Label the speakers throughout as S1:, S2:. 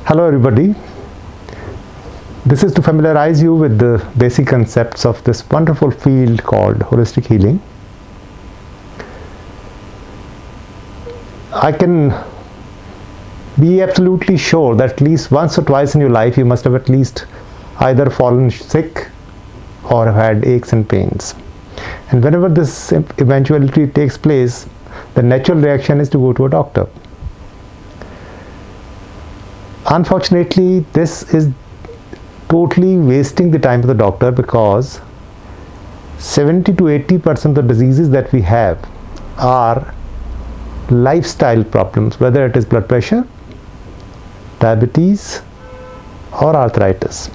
S1: Hello everybody. This is to familiarize you with the basic concepts of this wonderful field called holistic healing. I can be absolutely sure that at least once or twice in your life you must have at least either fallen sick or have had aches and pains. And whenever this eventuality takes place, the natural reaction is to go to a doctor. Unfortunately, this is totally wasting the time of the doctor, because 70 to 80% of the diseases that we have are lifestyle problems, whether it is blood pressure, diabetes or arthritis.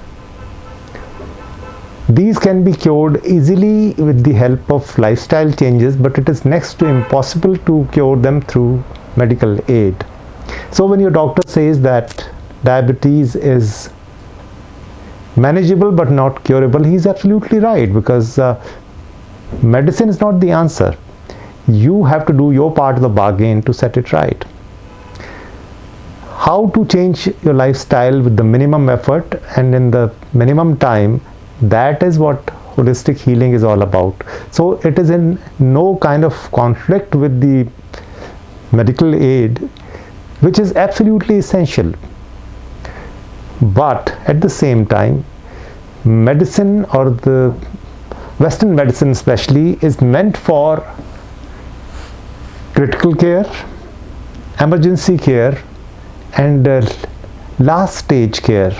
S1: These can be cured easily with the help of lifestyle changes, but it is next to impossible to cure them through medical aid. So when your doctor says that diabetes is manageable but not curable, he is absolutely right, because medicine is not the answer. You have to do your part of the bargain to set it right. How to change your lifestyle with the minimum effort and in the minimum time, that is what holistic healing is all about. So it is in no kind of conflict with the medical aid, which is absolutely essential. But at the same time, medicine, or the Western medicine especially, is meant for critical care, emergency care and last stage care.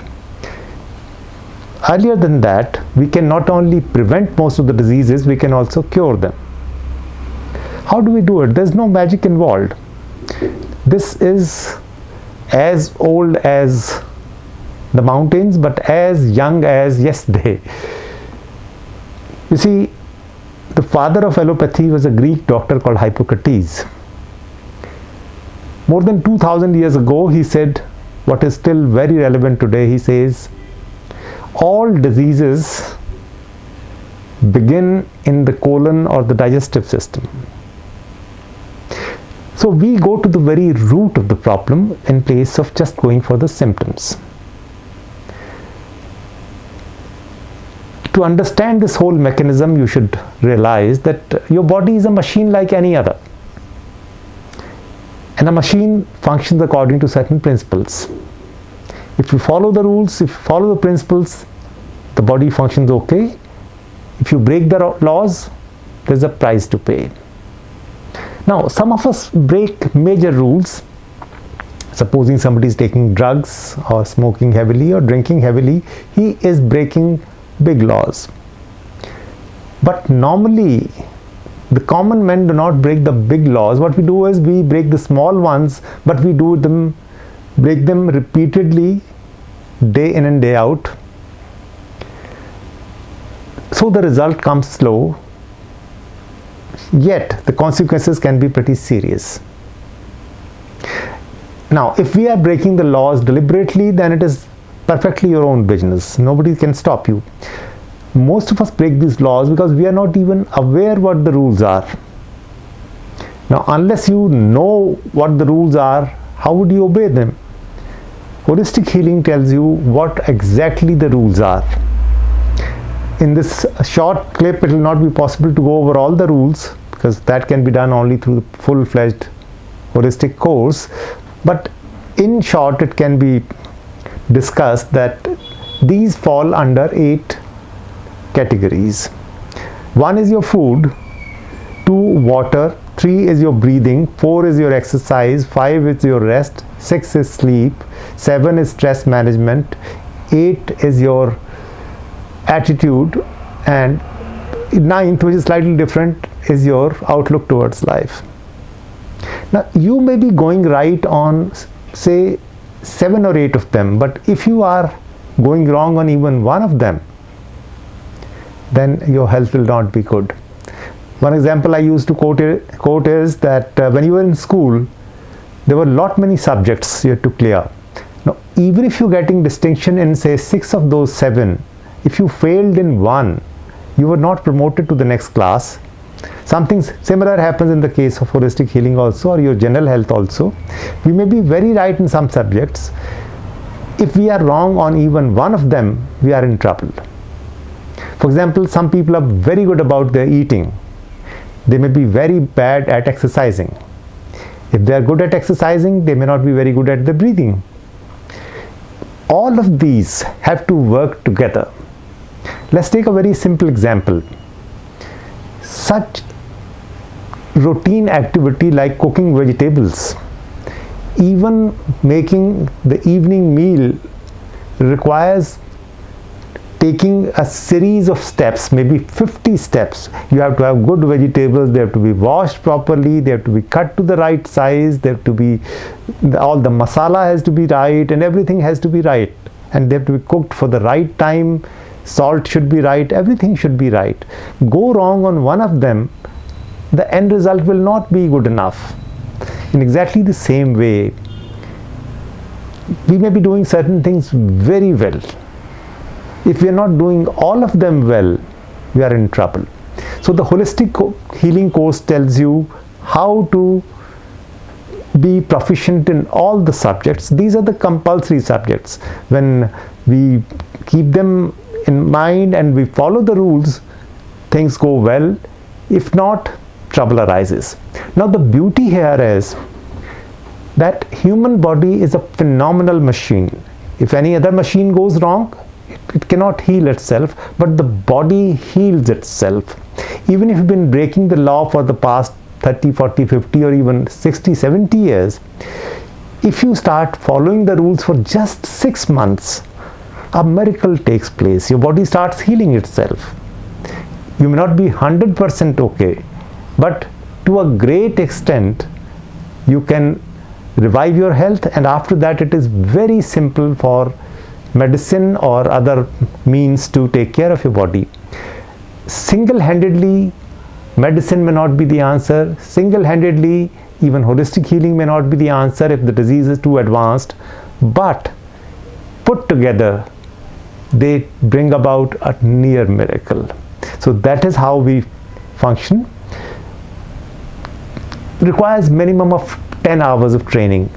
S1: Earlier than that, we can not only prevent most of the diseases, we can also cure them. How do we do it? There's no magic involved. This is as old as the mountains, but as young as yesterday. You see, the father of allopathy was a Greek doctor called Hippocrates. More than 2000 years ago, he said what is still very relevant today. He says, all diseases begin in the colon or the digestive system. So we go to the very root of the problem in place of just going for the symptoms. To understand this whole mechanism, you should realize that your body is a machine like any other. And a machine functions according to certain principles. If you follow the rules, if you follow the principles, the body functions okay. If you break the laws, there's a price to pay. Now, some of us break major rules. Supposing somebody is taking drugs or smoking heavily or drinking heavily, he is breaking big laws. But normally, the common men do not break the big laws. What we do is we break the small ones, but we break them repeatedly, day in and day out. So the result comes slow, yet the consequences can be pretty serious. Now, if we are breaking the laws deliberately, then it is perfectly your own business. Nobody can stop you. Most of us break these laws because we are not even aware what the rules are. Now, unless you know what the rules are, how would you obey them? Holistic healing tells you what exactly the rules are. In this short clip, it will not be possible to go over all the rules, because that can be done only through the full-fledged holistic course. But in short, it can be discussed that these fall under 8 categories. 1 is your food, 2 water, 3 is your breathing, 4 is your exercise, 5 is your rest, 6 is sleep, 7 is stress management, 8 is your attitude, and 9th, which is slightly different, is your outlook towards life. Now, you may be going right on, say, 7 or 8 of them, but if you are going wrong on even one of them, then your health will not be good. One example I used to quote is that when you were in school, there were many subjects you had to clear. Now, even if you're getting distinction in, say, 6 of those 7, if you failed in one, you were not promoted to the next class. Something similar happens in the case of holistic healing also, or your general health also. We may be very right in some subjects, If we are wrong on even one of them, we are in trouble. For example, some people are very good about their eating. They may be very bad at exercising. If they are good at exercising, they may not be very good at the breathing. All of these have to work together. Let's take a very simple example. Such routine activity like cooking vegetables, even making the evening meal, requires taking a series of steps, maybe 50 steps. You have to have good vegetables, they have to be washed properly, they have to be cut to the right size, they have to be, all the masala has to be right, and everything has to be right, and they have to be cooked for the right time. Salt should be right, everything should be right. Go wrong on one of them, the end result will not be good enough. In exactly the same way, we may be doing certain things very well. If we are not doing all of them well, we are in trouble. So the holistic healing course tells you how to be proficient in all the subjects. These are the compulsory subjects. When we keep them in mind and we follow the rules, things go well. If not, trouble arises. Now the beauty here is that human body is a phenomenal machine. If any other machine goes wrong, it cannot heal itself, but the body heals itself. Even if you've been breaking the law for the past 30, 40, 50 or even 60, 70 years, if you start following the rules for just 6 months, a miracle takes place. Your body starts healing itself. You may not be 100% okay, but to a great extent you can revive your health, and after that it is very simple for medicine or other means to take care of your body. Single-handedly, medicine may not be the answer. Single-handedly, even holistic healing may not be the answer if the disease is too advanced. But put together, they bring about a near miracle. So that is how we function. It requires minimum of 10 hours of training.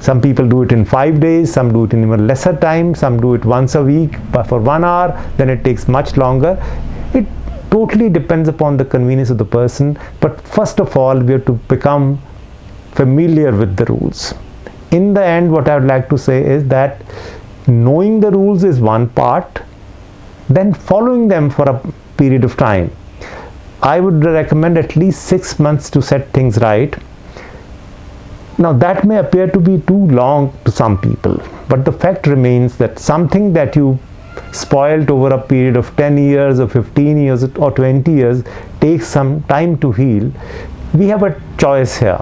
S1: Some people do it in 5 days, some do it in even lesser time, some do it once a week but for 1 hour, then it takes much longer. It totally depends upon the convenience of the person, but first of all we have to become familiar with the rules. In the end, what I would like to say is that knowing the rules is one part, then following them for a period of time. I would recommend at least 6 months to set things right. Now that may appear to be too long to some people, but the fact remains that something that you spoiled over a period of 10 years or 15 years or 20 years takes some time to heal. We have a choice here.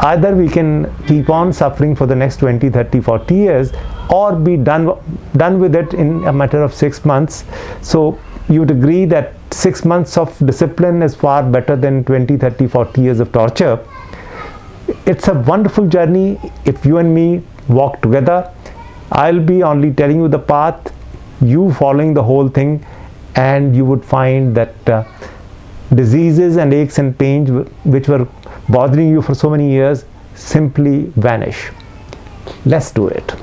S1: Either we can keep on suffering for the next 20, 30, 40 years, or be done with it in a matter of 6 months. So you would agree that 6 months of discipline is far better than 20, 30, 40 years of torture. It's a wonderful journey if you and me walk together. I'll be only telling you the path, you following the whole thing, and you would find that diseases and aches and pains which were bothering you for so many years simply vanish. Let's do it.